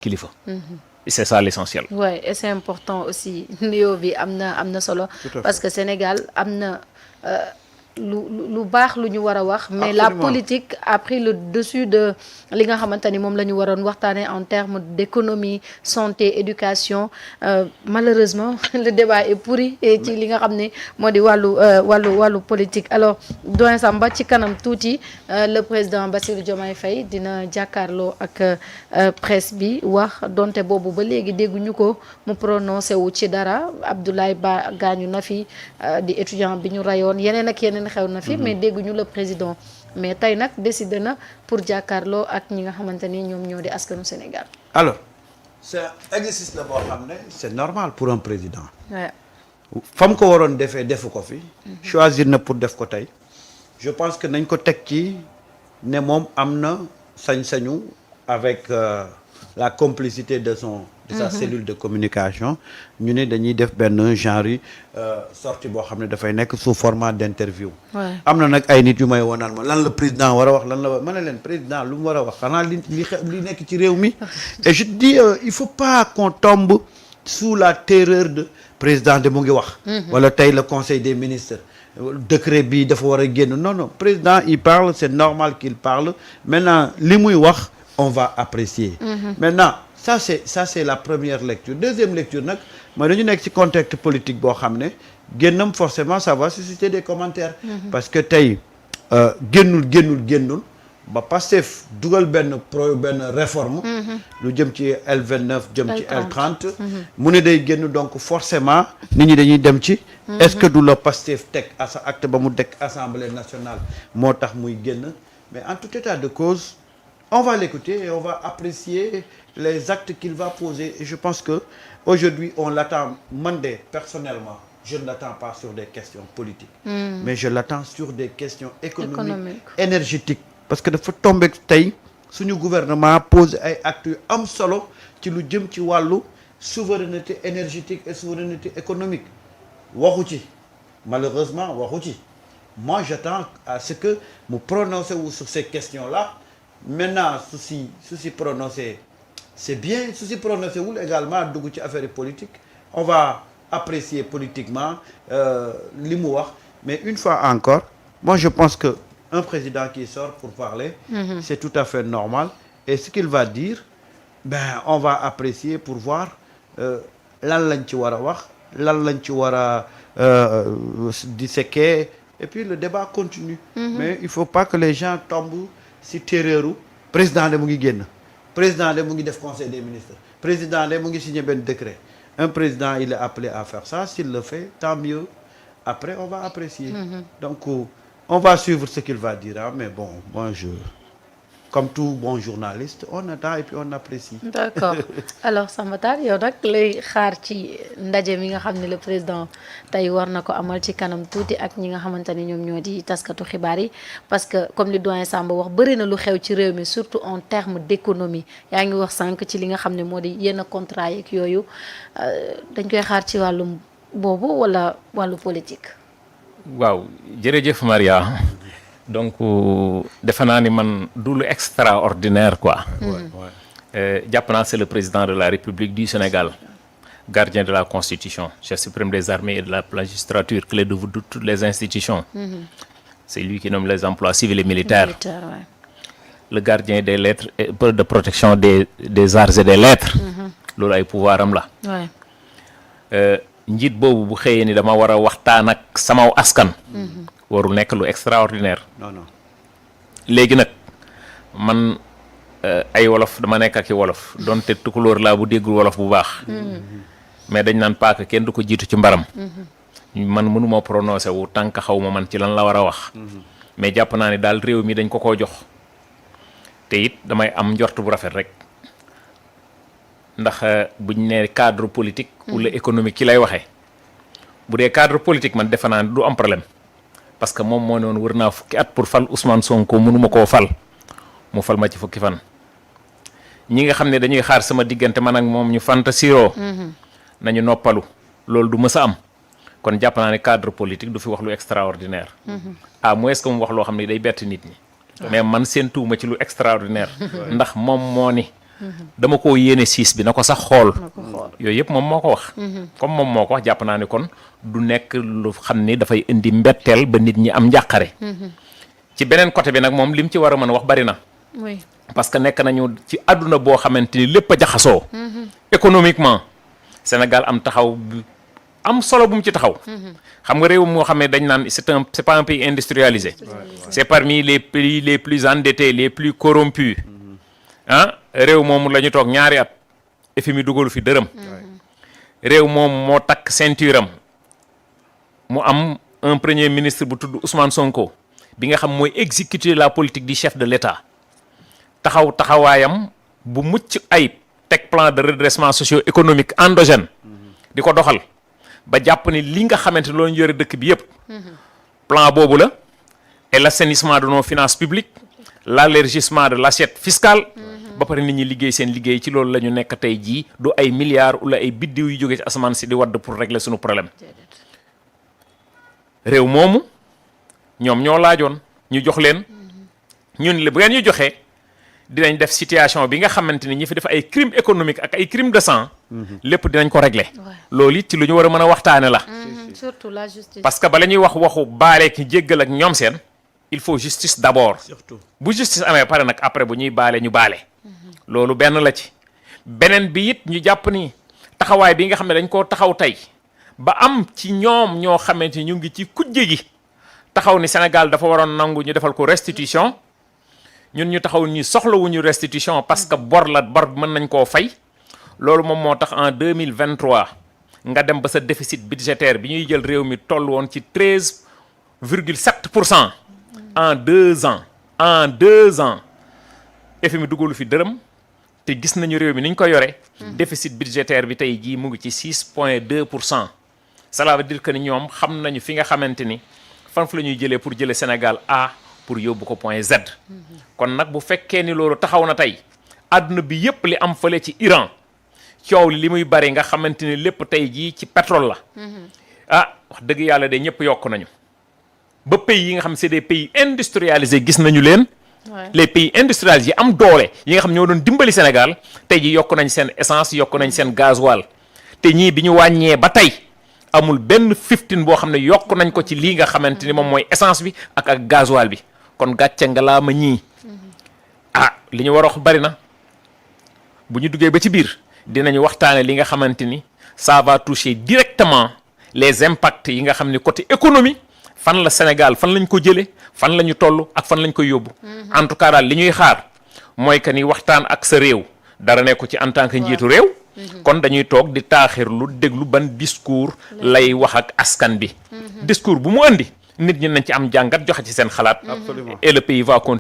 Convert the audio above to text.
kilifa. C'est ça l'essentiel. Ouais, et c'est important aussi nuyoo bi am na solo. parce que Sénégal am na lu baax lu ñu war a wax. mais la politique a pris le dessus de li nga xamante ni moom la ñu waroon waxtaanee en termes d'économie, santé, éducation. Malheureusement le débat est pourri ci li nga xam ne moo di wàllu politique. alors doyen Samba ci kanam tuuti le président Bassirou Diomaye Faye dina jàkkaarloo ak presse bi wax donte boobu ba léegi dégguñu ko mu prononcé wu ci dara. Abdoulaye Ba gaañu na fi di étudiant bi ñu rayoon yeneen ak yeneen xew na fi mais dégguñu le président mais tey nag décidé na pour jàkkaarloo ak ñi nga xamante ni ñoom ñoo di askanu Sénégal. alors c'est un exercice la boo xam ne c'est normal pour un président. fam ko waroon defee defu ko fi. choisir na pour def ko tey. je pense que nañ ko teg ci ne moom am na sañ-sañu avec la complicité de sa cellule de communication ñu ne dañuy def benn genre yi sortie boo xam ne dafay nekk sous format d'interview. am na nag ay nit yu may wonaan ma lan la président war a wax lan la ma ne leen président lu mu war a wax xanaa li nekk ci réew mi. et je dis il faut pas qu'on tombe sous la terreur de président de mu ngi wax. wala tey le conseil des ministres. décret bi dafa war a génn non président il parle c'est normal qu'il parle maintenant li muy wax on va apprécier. maintenant ça c'est la première lecture. deuxième lecture nag mooy dañu nekk ci contexte politique boo xam ne génnam forcément ça va susciter des commentaires. parce que tey génnul ba Pastef dugal benn réforme. lu jëm ci L29 jëm ci L30. mu ne day génn donc forcément nit ñi dañuy dem ci. est-ce que du la Pastef teg sa acte ba mu teg Assemblée nationale moo tax muy génn mais en tout état de cause on va l'écouter et on va apprécier les actes qu'il va poser et je pense que aujourd'hui on l'attend man de personnellement je ne l'attends pas sur des questions politiques. mais je l'attends sur des questions économiques énergétiques. parce que dafa tombé tey suñu gouvernement pose ay actes yu am solo ci lu jëm ci wàllu souveraineté énergétique et souveraineté économique waxu ci malheureusement waxu ci moi j'attends à ce que mu prononcé wu sur ces questions-là maintenant su si prononcé c'est bien su si prononcé wul également dugg ci affaire politique on va apprécier politiquement li mu wax mais une fois encore moi je pense que un président qui sort pour parler c'est tout à fait normal et ce qu'il va dire ben on va apprécier pour voir lan lañ ci war a wax lan lañ ci war a disséquer et puis le débat continue mais il faut pas que les gens tombent si terreuru président de mu ngi génn président de mu ngi def conseil des ministres président de mu ngi signer benn décret un président il est appelé à faire ça s'il le fait tant mieux après on va apprécier donc on va suivre ce qu'il va dire mais bon moi comme tout bon journaliste on attend et puis on apprécie. d'accord alors Samba Tall yow nag lay xaar ci ndaje mi nga xam ne le président tey war na ko amal ci kanam tuuti ak ñi nga xamante ne ñoom ñoo di taskatu xibaar yi parce que comme li doyen Samba wax bëri na lu xew ci réew mi surtout en termes d'économie yaa ngi wax sànq ci li nga xam ne moo di yenn contrat yeeg yooyu dañ koy xaar ci wàllum boobu wala wàllu politique. waaw jërëjëf Maria. donc defe naa ni man du lu extraordinaire quoi. jàpp naa c'est le président de la République du Sénégal gardien de la Constitution chef suprême des armées et de la magistrature clé de voûte de toutes les institutions. c'est lui qui nomme les emplois civils et militaires. Le gardien des lettres et de protection des arts et des lettres. loolu ay pouvoir am la. njiit boobu bu xëyee ni dama war a waxtaan ak samaw askan. warul nekk lu extraordinaire. non. léegi nag man ay wolof dama nekk ak i wolof donte tukulóor laa bu déggul wolof bu baax. mais dañ naan paaka kenn du ko jiitu ci mbaram. man mënuma prononcé wu tànk xaw ma man ci lan la war a wax. mais jàpp naa ne daal réew mi dañ ko koo jox. te it damay am njort bu rafet rek ndax buñ ne cadre politique. wala économique ki lay waxee. bu dee cadre politique man defe naa ne du am problème. parce que moom moo ne woon wër naa fukki at pour fal Ousmane Sonko mënuma koo fal mu fal ma ci fukki fan. ñi nga xam ne dañuy xaar sama diggante man ak moom ñu fantasiroo. nañu noppalu loolu du mës a am. kon jàpp naa ne cadre politique du fi wax lu extraordinaire. à moins que mu wax loo xam ne day bett nit ñi. mais man seen tuuma ci lu extraordinaire. ndax moom moo ni dama koo yéene 6 bi na ko sax xool na ko xool. yooyu yëpp moom moo ko wax comme moom moo ko wax jàpp naa ne kon du nekk lu xam ni dafay indi mbetteel ba nit ñi am njàqare ci beneen côté bi nag moom lim ci war a mën a wax bari na oui. parce que nekk nañu ci àdduna boo xamante ni lépp a jaxasoo économiquement Sénégal am taxaw bu am solo bu mu ci taxaw xam nga réew moo xam ne dañ naan c'est pas un pays industrialisé c'est parmi les pays les plus endettés les plus corrompus ah réew moomu la ñu toog ñaari at FMI dugalu fi dërëm réew moom moo takk ceinture am mu am un premier ministre bu tudd Ousmane Sonko bi nga xam mooy exécuter la politique du chef de l'État taxawaayam bu mucc ayib teg plan de redressement socio-économique endogène di ko doxal ba jàpp ni li nga xamante ne loolu ñu yore dëkk bi yëpp plan boobu la et l'assainissement de nos finances publiques l'élargissement de l'assiette fiscale ba pare nit ñi liggéey seen liggéey ci loolu la ñu nekk tey jii du ay milliards wala ay biddiw yu jógee ci asamaan si di wadd pour régler suñu problème réew moomu ñoom ñoo laajoon ñu jox leen ñun la bu ngeen ñu joxee dinañ def situation bi nga xamante ni ñi fi def ay crime économique ak ay crime de sang lépp dinañ ko régler loolu it ci lu ñu war a mën a waxtaane la surtout la justice. parce que bala ñuy wax waxu baale ki jéggal ak ñoom seen il faut justice d'abord surtout bu justice amee pare nag après bu ñuy baale ñu baale loolu benn la ci beneen bi it ñu jàpp ni taxawaay bi nga xam ne dañ koo taxaw tey ba am ci ñoom ñoo xamante ni ñu ngi ci kujje gi taxaw ni Sénégal dafa waroon nangu ñu defal ko restitution ñun ñu taxaw ni soxlawuñu restitution parce que bor bi mën nañ koo fay loolu moom moo tax en 2023 nga dem ba sa déficit budgétaire bi ñuy jël réew mi toll woon ci 13,7% en 2 ans FMI dugalu fi dërëm te gis nañu réew mi ni ñu ko yore déficit budgétaire bi tey jii mu ngi ci 6,2%. cela veut dire que ni ñoom xam nañu fi nga xamante ni fan fu la ñuy jëlee pour jëlee Sénégal A pour yóbbu ko point Z kon nag bu fekkee ni loolu taxaw na tey àdduna bi yépp li am fële ci Iran coow li muy bari nga xamante ni lépp tey jii ci pétrole la wax dëgg yàlla de ñëpp yokk nañu ba pays yi nga xam c'est des pays industrialisés gis nañu leen les pays industrialisés yi am doole yi nga xam ñoo doon dimbali Sénégal tey jii yokk nañ seen essence yokk nañ seen gasoil te ñii bi ñu wàññee ba tey amul benn 15 boo xam ne yokk nañ ko ci lii nga xamante ni moom mooy essence bi ak gasoil bi kon gàcce nga laa ma ñii li ñu war a wax bari na bu ñu duggee ba ci biir dinañu waxtaane li nga xamante ni ça va toucher directement les impacts yi nga xam ne côté économie fan la Sénégal fan lañ ko jëlee fan la ñu toll ak fan lañ koy yóbbu en tout cas daal li ñuy xaar mooy que ni waxtaan ak sa réew dara nekku ci en tant que njiitu réew kon dañuy toog di taaxirlu déglu ban discours lay wax ak askan bi discours bu mu andi nit ñi nañ ci am jàngat joxe ci seen xalaat absolument et le pays va continuer